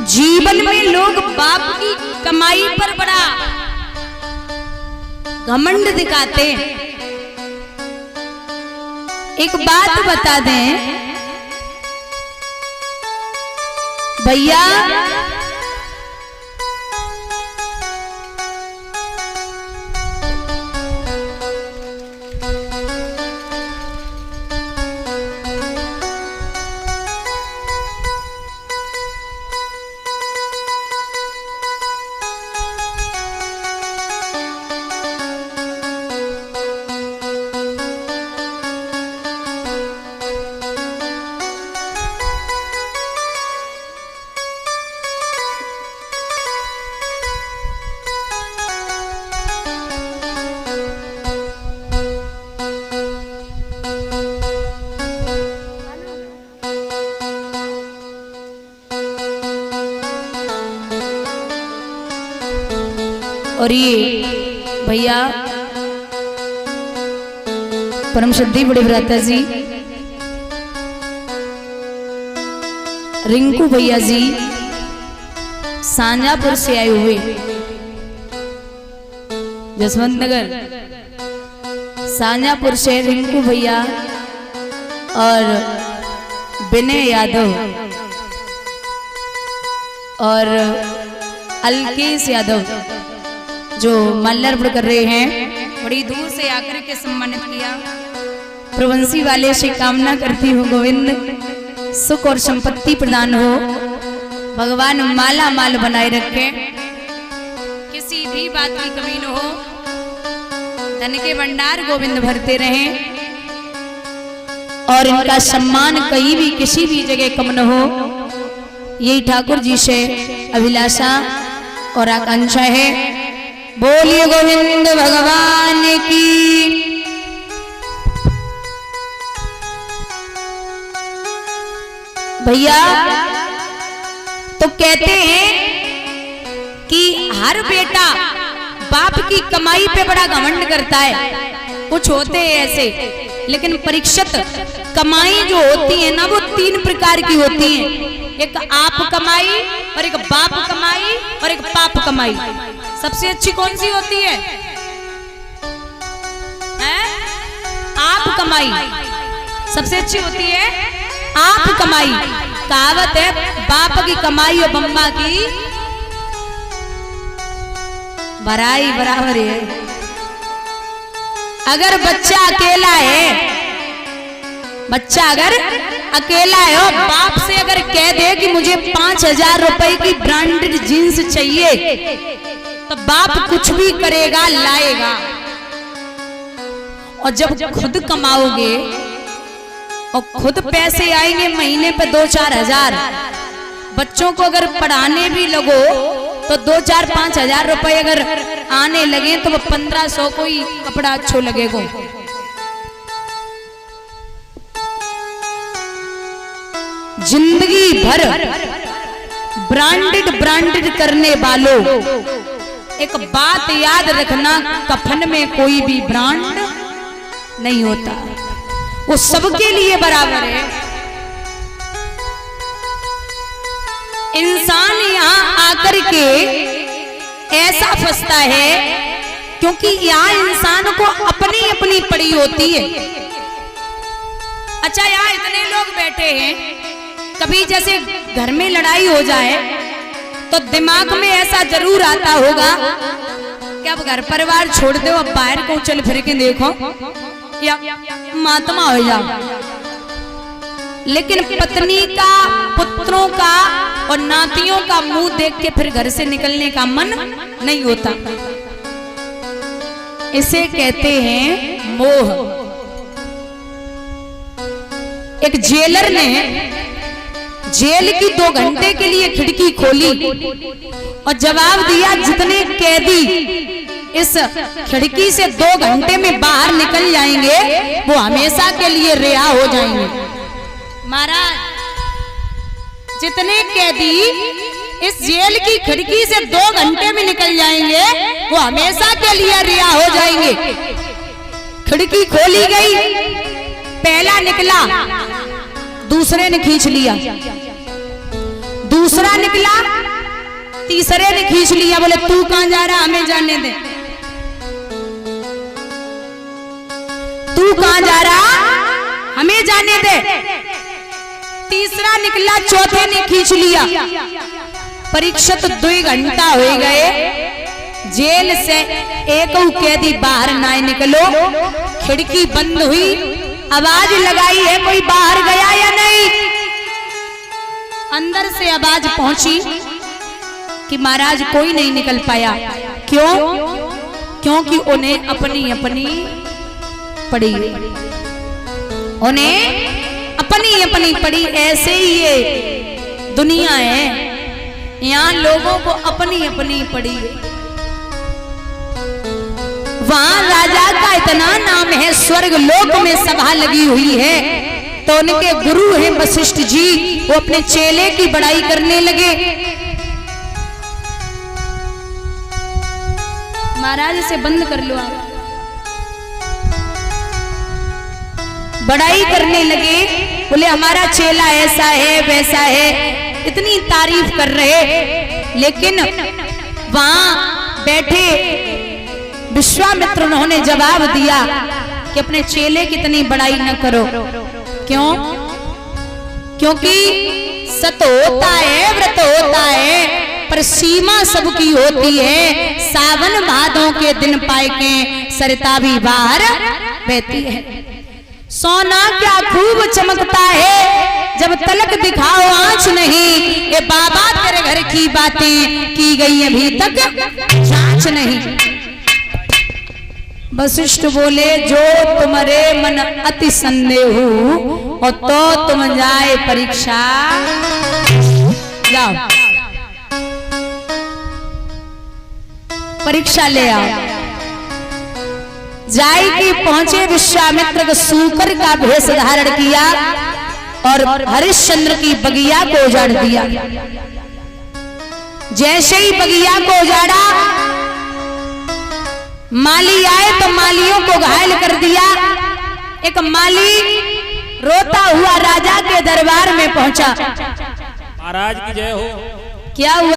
जीवन में लोग बाप की कमाई पर बड़ा घमंड दिखाते हैं। एक बात बता दें भैया, और ये भैया परम श्रद्धेय बड़े भ्राता जी रिंकू भैया जी सांजापुर से आए हुए, जसवंत नगर सांजापुर से रिंकू भैया और विनय यादव और अलकेश यादव जो माल्यार्पण कर रहे हैं, बड़ी दूर से आकर के सम्मानित किया। प्रवंशी वाले से कामना करती हूँ गोविंद सुख और संपत्ति प्रदान हो, भगवान माला माल बनाए रखे, किसी भी बात की कमी न हो, धन के भंडार गोविंद भरते रहें और इनका सम्मान कहीं भी किसी भी जगह कम न हो, यही ठाकुर जी से अभिलाषा और आकांक्षा है। बोलिए गोविंद भगवान की। भैया तो कहते हैं कि हर बेटा बाप की कमाई पे बड़ा घमंड करता है। कुछ होते हैं ऐसे, लेकिन परीक्षित कमाई जो होती है ना वो 3 प्रकार की होती है। एक आप कमाई और एक बाप कमाई और एक पाप कमाई। सबसे अच्छी कौन सी होती है? आप कमाई सबसे अच्छी होती है। आप कमाई, कहावत है बाप की कमाई और बम्बा की भराई बराबर है। अगर बच्चा अकेला है, बच्चा अगर अकेला है और बाप से अगर कह दे कि मुझे 5,000 रुपए की ब्रांडेड जीन्स चाहिए, तो बाप कुछ भी करेगा, लाएगा। और जब खुद कमाओगे और खुद पैसे आएंगे महीने पे 2-4 हजार, बच्चों को अगर पढ़ाने भी लगो तो 2-4-5 हजार रुपए अगर आने लगे तो वो 1500 को ही कपड़ा अच्छो लगेगा। जिंदगी भर ब्रांडेड करने वालों, एक बात याद रखना, कफन में कोई भी ब्रांड नहीं होता, वो सबके लिए बराबर है। इंसान यहाँ आकर के ऐसा फंसता है क्योंकि यहाँ इंसान को अपनी अपनी पड़ी होती है। अच्छा, यहाँ इतने लोग बैठे हैं, कभी जैसे घर में लड़ाई हो जाए तो दिमाग में ऐसा जरूर आता होगा कि अब घर परिवार छोड़ दो, अब बाहर को चल फिर के देखो या महात्मा हो जाओ। लेकिन पत्नी का, पुत्रों का और नातियों का मुंह देख के फिर घर से निकलने का मन नहीं होता। इसे कहते हैं मोह। एक जेलर ने जेल की 2 घंटे के लिए खिड़की खोली और जवाब दिया जितने कैदी इस खिड़की से 2 घंटे में बाहर निकल जाएंगे वो हमेशा के लिए रिहा हो जाएंगे। महाराज, जितने कैदी इस जेल की खिड़की से 2 घंटे में निकल जाएंगे वो हमेशा के लिए रिहा हो जाएंगे। खिड़की खोली गई, पहला निकला, दूसरे ने खींच लिया, दूसरा निकला, तीसरे ने खींच लिया, बोले तू कहां जा रहा, हमें जाने दे, तू कहां जा रहा, हमें जाने दे। तीसरा निकला, चौथे ने खींच लिया। परीक्षित 2 घंटा हो गए, जेल से एक कैदी बाहर ना निकलो, खिड़की बंद हुई, आवाज लगाई है कोई बाहर गया या नहीं। अंदर से आवाज पहुंची कि महाराज कोई नहीं निकल पाया। क्यों? क्योंकि उन्हें अपनी अपनी पड़ी, उन्हें अपनी अपनी पड़ी। ऐसे ही ये दुनिया है, यहाँ लोगों को अपनी अपनी पड़ी। वहां राजा का इतना नाम है, स्वर्ग लोक में सभा लगी हुई है, तो उनके गुरु हैं वशिष्ठ जी, वो अपने चेले की बड़ाई करने लगे। महाराज से बंद कर लो आप। बड़ाई करने लगे, बोले हमारा चेला ऐसा है वैसा है, इतनी तारीफ कर रहे। लेकिन वहां बैठे विश्वामित्र उन्होंने जवाब दिया कि अपने चेले की इतनी बड़ाई न करो। क्यों? क्योंकि सत होता है, व्रत होता है, पर सीमा सबकी होती है। सावन भादों के दिन पाए के सरिता भी बाहर बहती है। सोना क्या खूब चमकता है, जब तलक दिखाओ आंच नहीं। ये बाबा तेरे घर की बातें की गई अभी तक जांच नहीं। वशिष्ठ बोले जो तुम्हारे मन अति संदेह और तो तुम जाए परीक्षा जाओ, परीक्षा ले आओ। जाई की पहुंचे, विश्वामित्र को सूकर का भेष धारण किया और हरिश्चंद्र की बगिया को उजाड़ दिया। जैसे ही बगिया को उजाड़ा, माली आए तो मालियों को घायल कर दिया। एक माली रोता हुआ राजा के दरबार में पहुंचा। महाराज की जय हो। क्या हुआ?